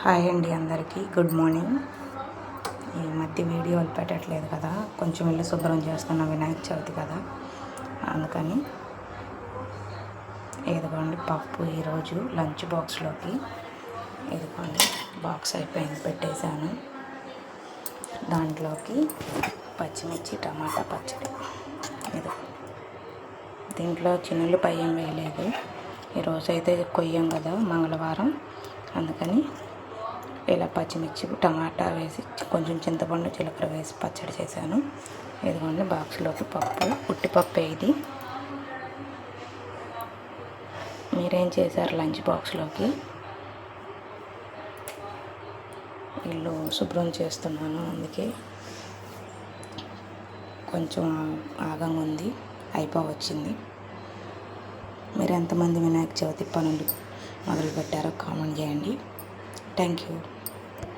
Hi అండి, అందరికీ good morning. ఈ మధ్య వీడియోలు పెట్టట్లేదు కదా, కొంచెం ఇల్లు శుభ్రం చేస్తున్న వినాయక చవితి కదా, అందుకని ఇదిగోండి పప్పు ఈరోజు లంచ్ బాక్స్లోకి ఇదిగోండి బాక్స్ అయిపోయింది, పెట్టేశాను. దాంట్లోకి పచ్చిమిర్చి టమాటా పచ్చడి. ఇది దీంట్లో చిన్నులపాయ ఏం వేయలేదు, ఈరోజు అయితే కొయ్యం కదా మంగళవారం, అందుకని ఇలా పచ్చిమిర్చి టమాటా వేసి కొంచెం చింతపండు జీలకర్ర వేసి పచ్చడి చేశాను. ఇదిగోండి బాక్స్లోకి పప్పు, ఉట్టిపప్పు. ఇది మీరేం చేశారు లంచ్ బాక్స్లోకి? ఇల్లు శుభ్రం చేస్తున్నాను, అందుకే కొంచెం ఆగంగా ఉంది, అయిపోవచ్చింది. మీరు ఎంతమంది వినాయక చవితి పనులు మొదలుపెట్టారో కామెంట్ చేయండి. Thank you.